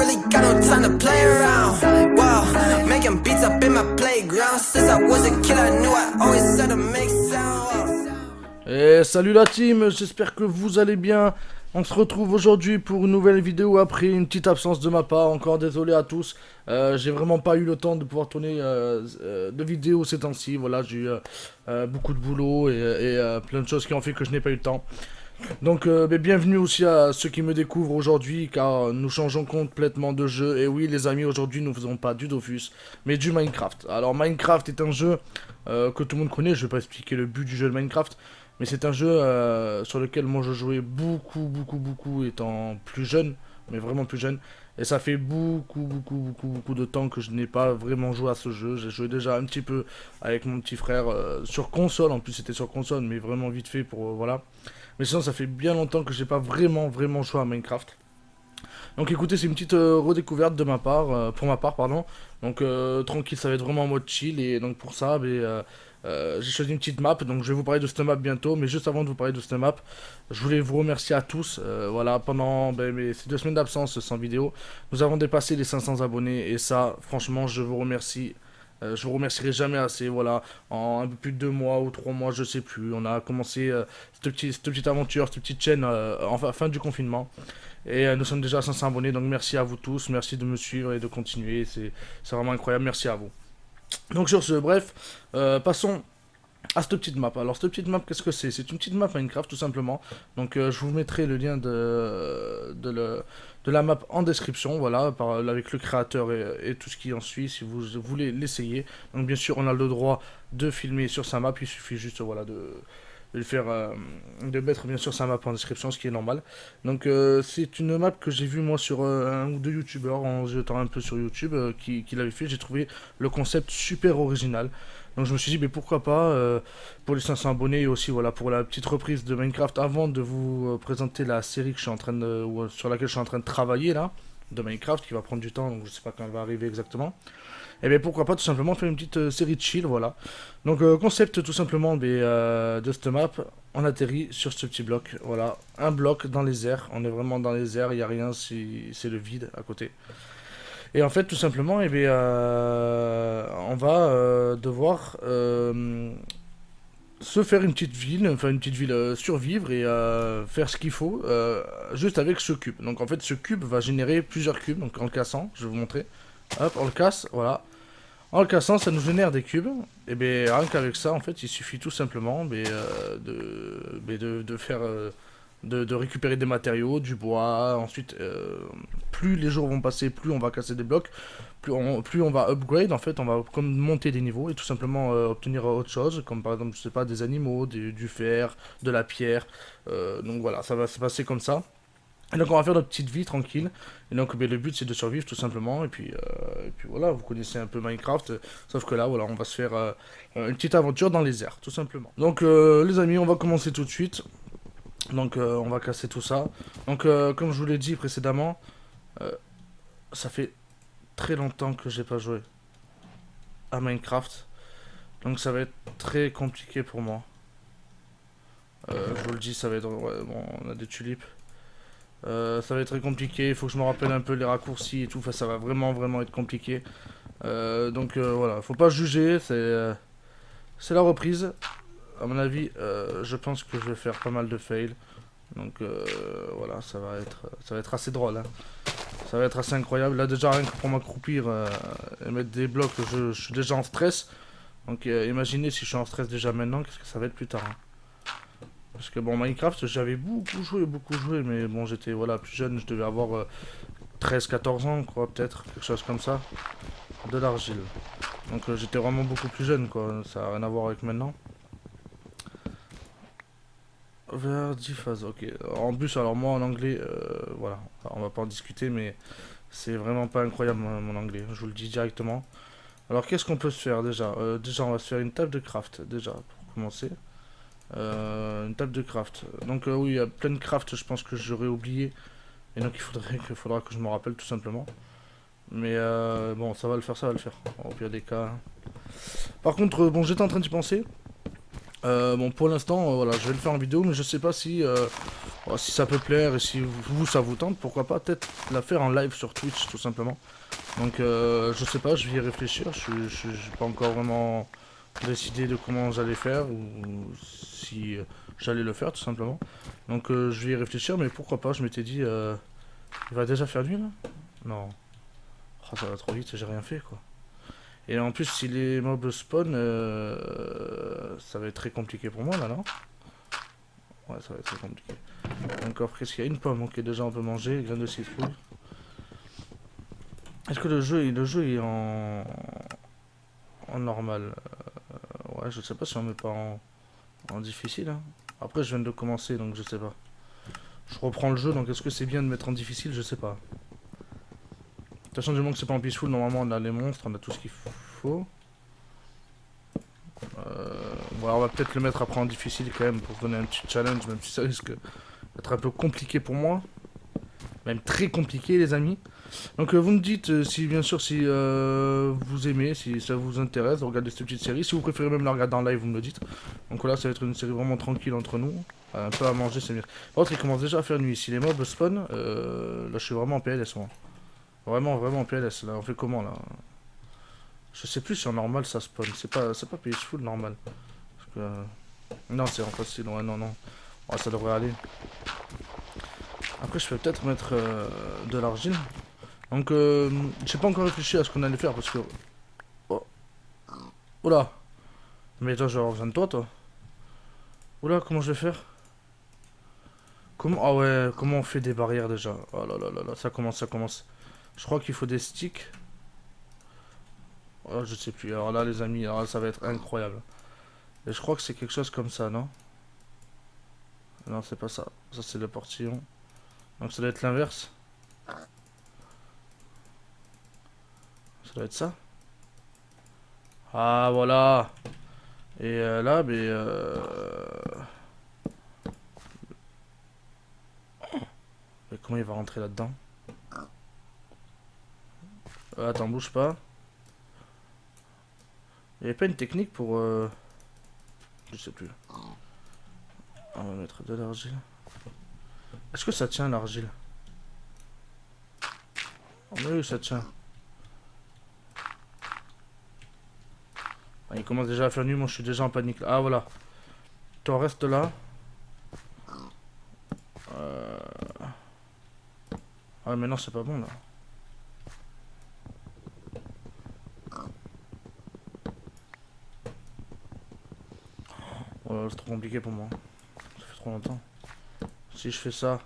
really got no time to play around. Wow, making beats up in my playground. Since I was a kid, I knew I always had to make sound. Et salut la team, j'espère que vous allez bien. On se retrouve aujourd'hui pour une nouvelle vidéo après une petite absence de ma part. Encore désolé à tous, j'ai vraiment pas eu le temps de pouvoir tourner de vidéos ces temps-ci. Voilà, j'ai eu beaucoup de boulot et plein de choses qui ont fait que je n'ai pas eu le temps. Donc bienvenue aussi à ceux qui me découvrent aujourd'hui, car nous changeons complètement de jeu. Et oui les amis, aujourd'hui nous ne faisons pas du Dofus mais du Minecraft. Alors Minecraft est un jeu que tout le monde connaît. Je vais pas expliquer le but du jeu de Minecraft, mais c'est un jeu sur lequel moi je jouais beaucoup étant plus jeune, mais vraiment plus jeune. Et ça fait beaucoup de temps que je n'ai pas vraiment joué à ce jeu. J'ai joué déjà un petit peu avec mon petit frère sur console. En plus c'était sur console, mais vraiment vite fait pour voilà. Mais sinon ça fait bien longtemps que j'ai pas vraiment joué à Minecraft. Donc écoutez, c'est une petite redécouverte de ma part, pour ma part pardon. Donc tranquille, ça va être vraiment en mode chill. Et donc pour ça, j'ai choisi une petite map. Donc je vais vous parler de cette map bientôt. Mais juste avant de vous parler de cette map, je voulais vous remercier à tous. Voilà, pendant ces 2 semaines d'absence sans vidéo, nous avons dépassé les 500 abonnés. Et ça, franchement, je vous remercie. Je vous remercierai jamais assez. Voilà, en un peu plus de 2 mois ou 3 mois, je sais plus. On a commencé cette petite aventure, cette petite chaîne en fin du confinement. Et nous sommes déjà à 500 abonnés. Donc merci à vous tous. Merci de me suivre et de continuer. C'est vraiment incroyable. Merci à vous. Donc sur ce, bref, passons à cette petite map. Alors cette petite map, qu'est-ce que c'est? C'est une petite map Minecraft tout simplement. Donc je vous mettrai le lien de la map en description, voilà, avec le créateur et tout ce qui en suit si vous voulez l'essayer. Donc bien sûr on a le droit de filmer sur sa map, il suffit juste voilà de mettre bien sûr sa map en description, ce qui est normal. Donc c'est une map que j'ai vue moi sur un ou deux youtubeurs en jetant un peu sur YouTube qui l'avaient fait. J'ai trouvé le concept super original. Donc je me suis dit mais pourquoi pas pour les 500 abonnés et aussi voilà pour la petite reprise de Minecraft avant de vous présenter la série que je suis en train sur laquelle je suis en train de travailler là, de Minecraft, qui va prendre du temps, donc je sais pas quand elle va arriver exactement. Et bien pourquoi pas tout simplement faire une petite série de chill, voilà. Donc concept tout simplement de cette map, on atterrit sur ce petit bloc, voilà. Un bloc dans les airs, on est vraiment dans les airs, il n'y a rien, c'est le vide à côté. Et en fait tout simplement, on va devoir se faire une petite ville, survivre et faire ce qu'il faut juste avec ce cube. Donc en fait ce cube va générer plusieurs cubes, donc en le cassant, je vais vous montrer. Hop, on le casse, voilà. En le cassant, ça nous génère des cubes. Et bien, rien qu'avec ça, en fait, il suffit tout simplement de récupérer des matériaux, du bois. Ensuite, plus les jours vont passer, plus on va casser des blocs, plus on va upgrade. En fait, on va comme monter des niveaux et tout simplement obtenir autre chose, comme par exemple, je sais pas, des animaux, du fer, de la pierre. Donc voilà, ça va se passer comme ça. Et donc on va faire notre petite vie tranquille. Et donc le but c'est de survivre tout simplement. Et puis voilà, vous connaissez un peu Minecraft. Sauf que là voilà, on va se faire une petite aventure dans les airs tout simplement. Donc les amis, on va commencer tout de suite. Donc on va casser tout ça. Donc comme je vous l'ai dit précédemment, ça fait très longtemps que j'ai pas joué à Minecraft. Donc ça va être très compliqué pour moi. Je vous le dis, ça va être... Ouais, bon, on a des tulipes. Ça va être très compliqué, il faut que je me rappelle un peu les raccourcis et tout, enfin, ça va vraiment être compliqué. Donc voilà, faut pas juger, c'est la reprise. À mon avis, je pense que je vais faire pas mal de fails. Donc voilà, ça va être assez drôle. Hein. Ça va être assez incroyable. Là déjà, rien que pour m'accroupir et mettre des blocs, je suis déjà en stress. Donc imaginez si je suis en stress déjà maintenant, qu'est-ce que ça va être plus tard. Hein. Parce que bon, Minecraft, j'avais beaucoup joué, mais bon, j'étais voilà, plus jeune, je devais avoir 13-14 ans, quoi, peut-être, quelque chose comme ça. De l'argile. Donc j'étais vraiment beaucoup plus jeune, quoi, ça n'a rien à voir avec maintenant. Verdiphase, ok. En plus, alors moi, en anglais, voilà, on va pas en discuter, mais c'est vraiment pas incroyable, mon anglais, je vous le dis directement. Alors, qu'est-ce qu'on peut se faire, déjà déjà, on va se faire une table de craft, déjà, pour commencer. Une table de craft. Donc oui, il y a plein de craft, je pense que j'aurais oublié. Et donc il faudra que je me rappelle tout simplement. Mais bon, ça va le faire. Au pire des cas. Par contre, bon, j'étais en train d'y penser. Bon, pour l'instant, voilà, je vais le faire en vidéo, mais je sais pas si Oh, si ça peut plaire et si vous ça vous tente, pourquoi pas peut-être la faire en live sur Twitch tout simplement. Donc je sais pas, je vais y réfléchir, j'ai pas encore vraiment décidé de comment j'allais faire ou si j'allais le faire tout simplement. Donc je vais y réfléchir, mais pourquoi pas, je m'étais dit, il va déjà faire nuit là? Non. Oh, ça va trop vite, j'ai rien fait quoi. Et en plus si les mobs spawn, ça va être très compliqué pour moi là, non? Ouais, ça va être très compliqué. Encore, qu'est-ce qu'il y a? Une pomme, ok, déjà on peut manger, graines de citrouille. Est-ce que le jeu est en normal? Ouais, je sais pas si on met pas en difficile. Hein. Après, je viens de commencer, donc je sais pas. Je reprends le jeu, donc est-ce que c'est bien de mettre en difficile? Je sais pas. De toute façon, du moment que c'est pas en peaceful, normalement on a les monstres, on a tout ce qu'il faut. Bon, on va peut-être le mettre après en difficile quand même pour donner un petit challenge, même si ça risque d'être un peu compliqué pour moi. Même très compliqué, les amis. Donc vous me dites si bien sûr si vous aimez, si ça vous intéresse de regarder cette petite série. Si vous préférez même la regarder en live, vous me le dites. Donc voilà, ça va être une série vraiment tranquille entre nous. Un peu à manger, c'est bien. Par contre, il commence déjà à faire nuit. Si les mobs spawn, là je suis vraiment en PLS moi. Vraiment en PLS. Là, on fait comment là? Je sais plus si en normal ça spawn. C'est pas peaceful normal. Parce que, non, c'est en facile. Ouais, non. Ouais, ça devrait aller. Après, je vais peut-être mettre de l'argile. Donc, j'ai pas encore réfléchi à ce qu'on allait faire parce que. Oh. Oula! Mais toi, je reviens de toi. Oula, comment je vais faire? Comment. Ah ouais, comment on fait des barrières déjà? Oh là là là là, ça commence. Je crois qu'il faut des sticks. Oh, je sais plus. Alors là, les amis, alors là, ça va être incroyable. Et je crois que c'est quelque chose comme ça, non? Non, c'est pas ça. Ça, c'est le portillon. Donc, ça doit être l'inverse. Ça doit être ça. Ah, voilà. Et là, mais... Mais comment il va rentrer là-dedans? Attends, bouge pas. Il n'y avait pas une technique pour... Je sais plus. On va mettre de l'argile. Est-ce que ça tient l'argile? Oui, ça tient. Ah, il commence déjà à faire nuit, moi je suis déjà en panique. Ah voilà. Toi reste là. Ah mais non c'est pas bon là. Oh là, c'est trop compliqué pour moi. Ça fait trop longtemps. Si je fais ça.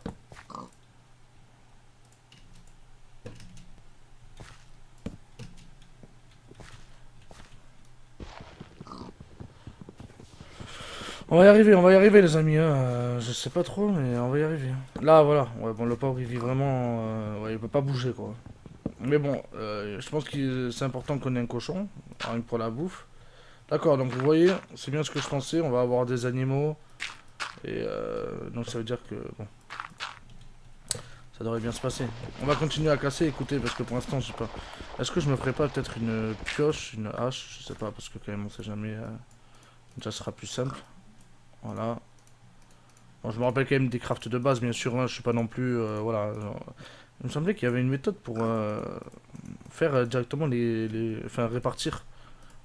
On va y arriver les amis. Hein. Je sais pas trop, mais on va y arriver. Là voilà. Ouais bon le pauvre il vit vraiment. Ouais il peut pas bouger quoi. Mais bon, je pense que c'est important qu'on ait un cochon, rien que pour la bouffe. D'accord, donc vous voyez, c'est bien ce que je pensais, on va avoir des animaux. Et donc ça veut dire que, bon, ça devrait bien se passer. On va continuer à casser, écoutez, parce que pour l'instant, je sais pas. Est-ce que je me ferais pas peut-être une pioche, une hache? Je sais pas, parce que quand même, on sait jamais. Ça sera plus simple. Voilà. Bon, je me rappelle quand même des crafts de base, bien sûr, hein, je suis pas non plus, voilà. Il me semblait qu'il y avait une méthode pour faire directement enfin, répartir.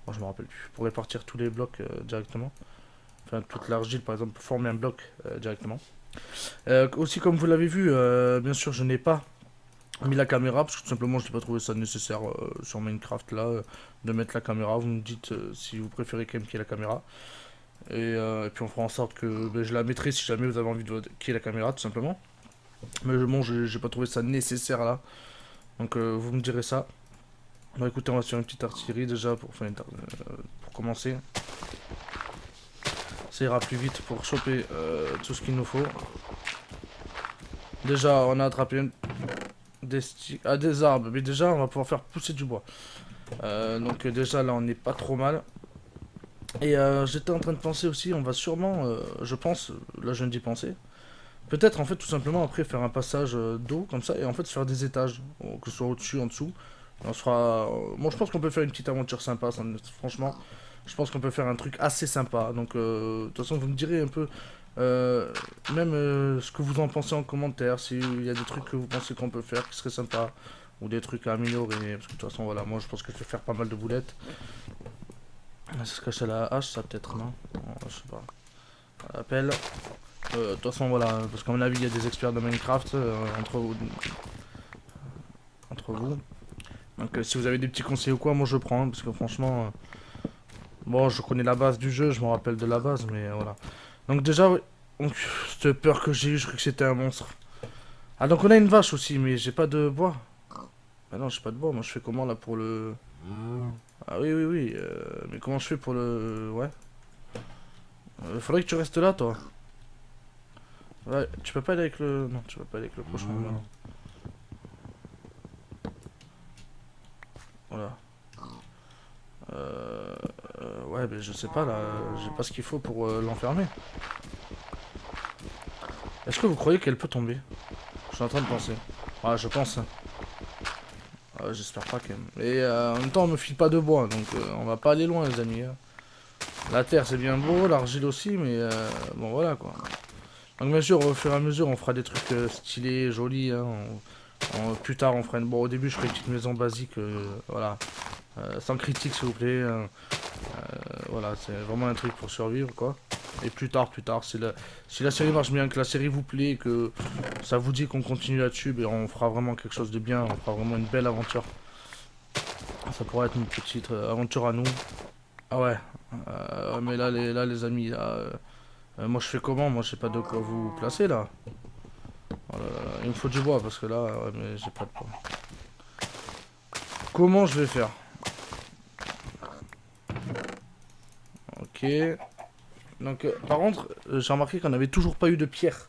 Bon, je me rappelle plus. Pour répartir tous les blocs directement. Enfin, toute l'argile, par exemple, pour former un bloc directement. Aussi, comme vous l'avez vu, bien sûr, je n'ai pas mis la caméra, parce que tout simplement, je n'ai pas trouvé ça nécessaire sur Minecraft, là, de mettre la caméra. Vous me dites si vous préférez quand même qu'il y ait la caméra. Et puis, on fera en sorte que je la mettrai si jamais vous avez envie qu'il y ait la caméra, tout simplement. Mais bon, j'ai pas trouvé ça nécessaire, là. Donc, vous me direz ça. Bon, écoutez, on va faire une petite artillerie, déjà, pour commencer. Ça ira plus vite pour choper tout ce qu'il nous faut. Déjà, on a attrapé des arbres. Mais déjà, on va pouvoir faire pousser du bois. Donc déjà, là, on n'est pas trop mal. Et j'étais en train de penser aussi, on va sûrement, je pense, là je viens d'y penser, peut-être en fait tout simplement après faire un passage d'eau comme ça et en fait faire des étages, que ce soit au-dessus, en dessous. On sera... Bon, je pense qu'on peut faire une petite aventure sympa, ça, franchement. Je pense qu'on peut faire un truc assez sympa. Donc, de toute façon, vous me direz un peu même ce que vous en pensez en commentaire, s'il y a des trucs que vous pensez qu'on peut faire qui seraient sympas, ou des trucs à améliorer, parce que de toute façon, voilà, moi je pense que je vais faire pas mal de boulettes. Ça se cache à la hache, ça peut-être, non? Je sais pas. Appel. De toute façon, voilà, parce qu'à mon avis, il y a des experts de Minecraft entre vous. Donc, si vous avez des petits conseils ou quoi, moi je prends, parce que franchement, bon, je connais la base du jeu, je me rappelle de la base, mais voilà. Donc, déjà, ouais. Donc, cette peur que j'ai eue, je croyais que c'était un monstre. Ah, donc on a une vache aussi, mais j'ai pas de bois. Bah non, j'ai pas de bois, moi je fais comment là pour le. Ah oui, oui, oui, mais comment je fais pour le. Ouais. Faudrait que tu restes là, toi. Ouais, tu peux pas aller avec le... Non, tu peux pas aller avec le cochon. Non. Voilà. Ouais, mais je sais pas, là. J'ai pas ce qu'il faut pour l'enfermer. Est-ce que vous croyez qu'elle peut tomber? Je suis en train de penser. Ouais, je pense. J'espère pas quand même. Et en même temps, on me file pas de bois, donc on va pas aller loin, les amis. Hein. La terre, c'est bien beau, l'argile aussi, mais bon, voilà, quoi. Donc bien sûr, au fur et à mesure, on fera des trucs stylés, jolis. Hein. Plus tard, on fera une... Bon, au début, je ferai une petite maison basique, voilà. Sans critique, s'il vous plaît. Voilà, c'est vraiment un truc pour survivre, quoi. Et plus tard, si la série marche bien, que la série vous plaît, que ça vous dit qu'on continue là-dessus, ben on fera vraiment quelque chose de bien, on fera vraiment une belle aventure. Ça pourrait être une petite aventure à nous. Ah ouais, mais là, les amis, là, moi je fais comment? Moi je sais pas de quoi vous placer là. Oh là là, il me faut du bois parce que là, ouais, mais j'ai pas de bois. Comment je vais faire? Ok. Donc, par contre, j'ai remarqué qu'on n'avait toujours pas eu de pierre.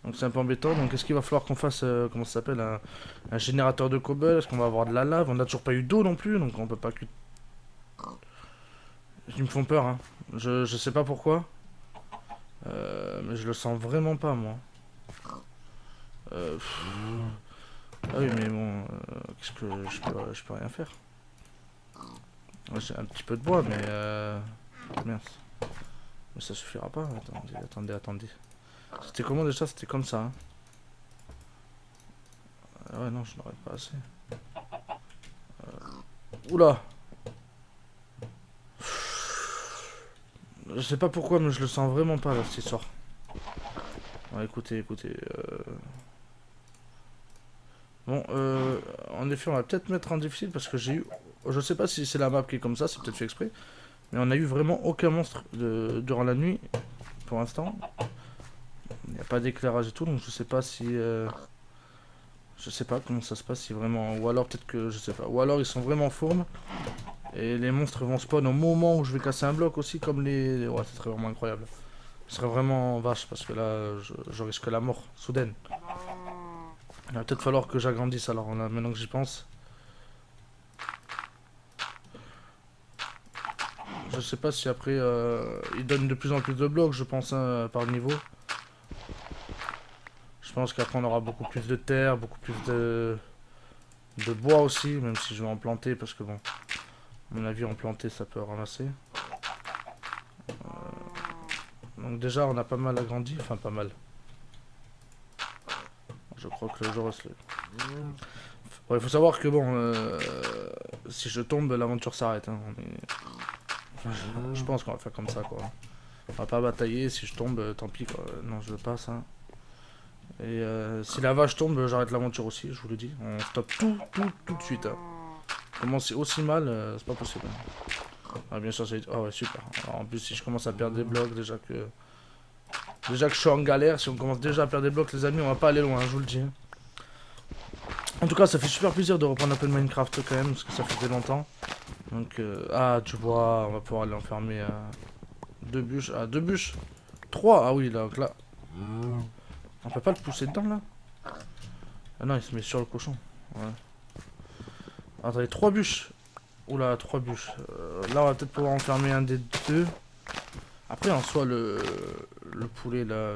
Donc c'est un peu embêtant. Donc est-ce qu'il va falloir qu'on fasse, comment ça s'appelle, un générateur de cobble? Est-ce qu'on va avoir de la lave? On n'a toujours pas eu d'eau non plus, donc on peut pas... Ils me font peur, hein. Je sais pas pourquoi. Mais je le sens vraiment pas, moi. Ah oui, mais bon, qu'est-ce que je peux rien faire. Ouais, j'ai un petit peu de bois, mais merde. Mais ça suffira pas. Attendez. C'était comment déjà? C'était comme ça. Hein. Ouais, non, je n'aurais pas assez. Oula! Je sais pas pourquoi, mais je le sens vraiment pas là, cette histoire. Ouais, écoutez. Bon, en effet, on va peut-être mettre en difficile parce que j'ai eu... Je sais pas si c'est la map qui est comme ça, c'est peut-être fait exprès. Mais on a eu vraiment aucun monstre durant la nuit, pour l'instant. Il n'y a pas d'éclairage et tout, donc je sais pas si... Je sais pas comment ça se passe, si vraiment... Ou alors peut-être que... Je sais pas. Ou alors ils sont vraiment fourmes. Et les monstres vont spawn au moment où je vais casser un bloc aussi, comme les... Ouais, ce serait vraiment incroyable. Ce serait vraiment vache, parce que là, je risque la mort, soudaine. Il va peut-être falloir que j'agrandisse alors, là, maintenant que j'y pense. Je sais pas si après, ils donnent de plus en plus de blocs, je pense, hein, par niveau. Je pense qu'après on aura beaucoup plus de terre, beaucoup plus de bois aussi, même si je vais en planter, parce que bon, à mon avis en planter ça peut ramasser. Donc déjà on a pas mal agrandi, enfin pas mal. Je crois que le jour se lève. Bon, il faut savoir que bon, si je tombe, l'aventure s'arrête. Hein. Je pense qu'on va faire comme ça quoi. On va pas batailler, si je tombe, tant pis quoi. Non, je veux pas ça. Et si la vache tombe, j'arrête l'aventure aussi, je vous le dis. On stoppe tout de suite. Hein. Commencer aussi mal, c'est pas possible. Ah, bien sûr, c'est... Ah ouais, super. Alors, en plus, si je commence à perdre des blocs, déjà que je suis en galère, si on commence déjà à perdre des blocs, les amis, on va pas aller loin, je vous le dis. Hein. En tout cas, ça fait super plaisir de reprendre un peu de Minecraft quand même, parce que ça faisait longtemps. Donc, du bois, on va pouvoir aller enfermer 2 bûches. Ah, 2 bûches 3, ah oui, donc là... On peut pas le pousser dedans là? Ah non, il se met sur le cochon. Ouais. Attendez, 3 bûches. Oula, 3 bûches. Là, on va peut-être pouvoir enfermer un des deux. Après, en soi, le poulet là.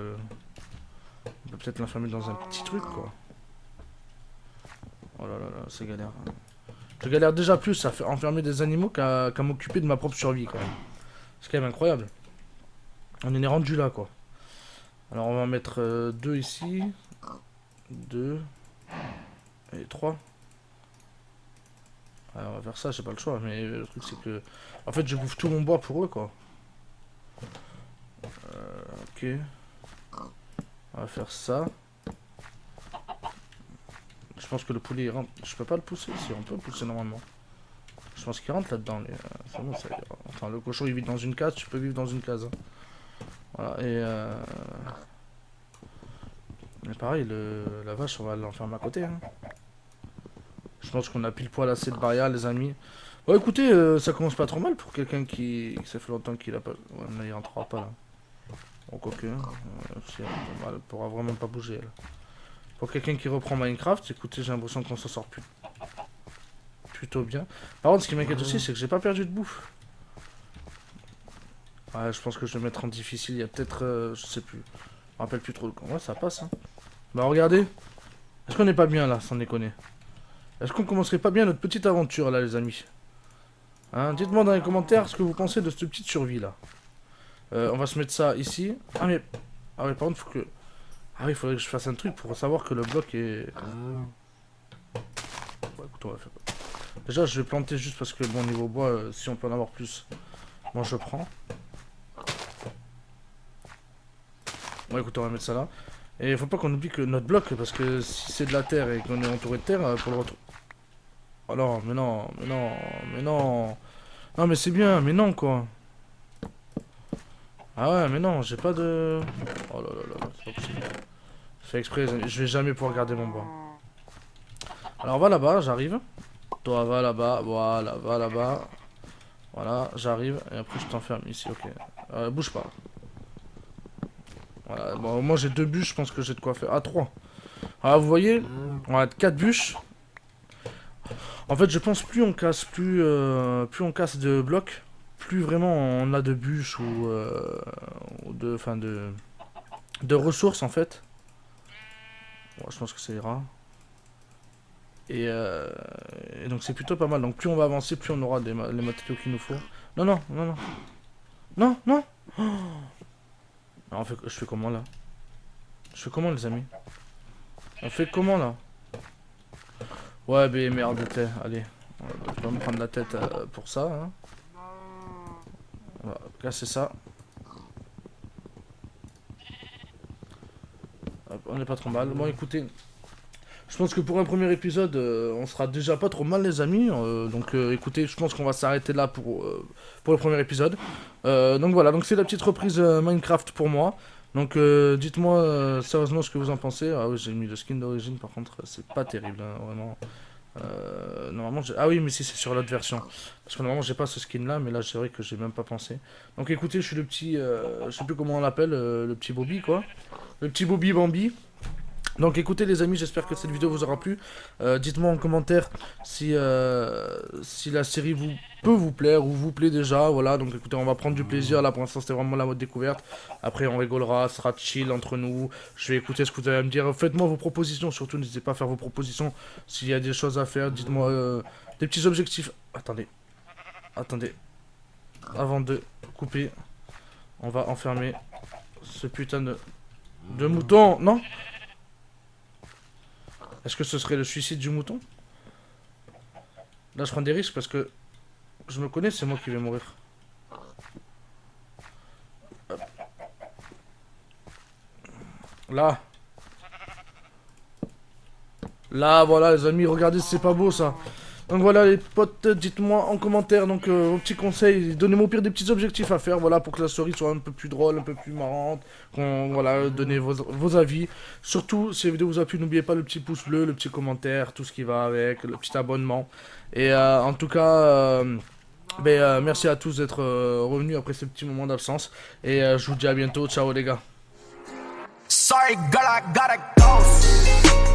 On peut peut-être l'enfermer dans un petit truc quoi. Oh là là là, c'est galère. Je galère déjà plus à enfermer des animaux qu'à m'occuper de ma propre survie quand même. C'est quand même incroyable. On en est rendu là quoi. Alors on va mettre 2 ici. 2. Et 3. Alors, on va faire ça, j'ai pas le choix. Mais le truc c'est que... En fait je bouffe tout mon bois pour eux quoi. Ok. On va faire ça. Je pense que le poulet il rentre. Je peux pas le pousser si on peut le pousser normalement. Je pense qu'il rentre là-dedans. C'est bon, ça. Enfin, le cochon il vit dans une case, tu peux vivre dans une case. Hein. Voilà, mais pareil, la vache, on va l'enfermer à côté. Hein. Je pense qu'on a pile poil assez de barrières, les amis. Bon, écoutez, ça commence pas trop mal pour quelqu'un qui... Ça fait longtemps qu'il a pas... Ouais, mais il rentrera pas là. Bon, quoique, si elle pourra vraiment pas bouger, elle. Pour quelqu'un qui reprend Minecraft, écoutez, j'ai l'impression qu'on s'en sort plutôt bien. Par contre, ce qui m'inquiète aussi, c'est que j'ai pas perdu de bouffe. Ouais, je pense que je vais mettre en difficile. Il y a peut-être, je sais plus. Je me rappelle plus trop. Ouais, ça passe. Hein. Bah, regardez. Est-ce qu'on est pas bien là, sans déconner? Est-ce qu'on commencerait pas bien notre petite aventure là, les amis? Hein, dites-moi dans les commentaires ce que vous pensez de cette petite survie là. On va se mettre ça ici. Ah, mais. Ah, ouais, par contre, faut que. Ah oui, il faudrait que je fasse un truc pour savoir que le bloc est... Bon, écoute, on va faire... Déjà, je vais planter juste parce que, bon, niveau bois, si on peut en avoir plus, moi je prends. Bon, écoute, on va mettre ça là. Et il faut pas qu'on oublie que notre bloc, parce que si c'est de la terre et qu'on est entouré de terre, pour le retrouver... Oh non, mais non, mais non, mais non... Non, mais c'est bien, mais non, quoi. Ah ouais, mais non, j'ai pas de... Oh là là là, c'est pas possible. Je fais exprès, je vais jamais pouvoir garder mon bois. Alors va là-bas, j'arrive. Toi va là-bas, voilà, va là-bas. Voilà, j'arrive, et après je t'enferme ici, ok. Bouge pas. Voilà, bon, moi j'ai 2 bûches, je pense que j'ai de quoi faire. Ah, 3. Ah, vous voyez, on va être 4 bûches. En fait, je pense plus on casse, plus on casse de blocs, plus vraiment on a de bûches ou de ressources en fait. Bon, je pense que ça ira. Et donc c'est plutôt pas mal. Donc plus on va avancer, plus on aura les matériaux qu'il nous faut. Non, non, non, non. Non, non. Oh. Alors, je fais comment là? Je fais comment les amis? On fait comment là? Ouais, mais merde, allez. Je vais pas me prendre la tête pour ça. Hein. On va casser ça. Hop, on est pas trop mal. Bon, écoutez, je pense que pour un premier épisode, on sera déjà pas trop mal, les amis. Donc, écoutez, je pense qu'on va s'arrêter là pour le premier épisode. Donc voilà, donc c'est la petite reprise Minecraft pour moi. Donc, dites-moi sérieusement ce que vous en pensez. Ah oui, j'ai mis le skin d'origine, par contre, c'est pas terrible, hein, vraiment. Normalement, ah oui, mais si c'est sur l'autre version. Parce que normalement, j'ai pas ce skin là, mais là, c'est vrai que j'ai même pas pensé. Donc, écoutez, je suis le petit, je sais plus comment on l'appelle, le petit Bobby, quoi. Le petit Bobby Bambi. Donc écoutez les amis, j'espère que cette vidéo vous aura plu. Dites-moi en commentaire si la série peut vous plaire ou vous plaît déjà. Voilà, donc écoutez, on va prendre du plaisir. Là pour l'instant c'était vraiment la mode découverte. Après on rigolera, ce sera chill entre nous. Je vais écouter ce que vous avez à me dire. Faites-moi vos propositions, surtout n'hésitez pas à faire vos propositions. S'il y a des choses à faire, dites-moi des petits objectifs. Attendez. Avant de couper, on va enfermer ce putain de mouton. Non ? Est-ce que ce serait le suicide du mouton? Là, je prends des risques parce que je me connais, c'est moi qui vais mourir. Hop. Là. Là, voilà, les amis, regardez, c'est pas beau, ça. Donc voilà les potes, dites-moi en commentaire donc vos petits conseils, donnez-moi au pire des petits objectifs à faire, voilà, pour que la story soit un peu plus drôle, un peu plus marrante, voilà, donnez vos avis. Surtout, si la vidéo vous a plu, n'oubliez pas le petit pouce bleu, le petit commentaire, tout ce qui va avec, le petit abonnement. Et en tout cas, merci à tous d'être revenus après ce petit moment d'absence. Et je vous dis à bientôt, ciao les gars. Sorry, girl, I gotta go.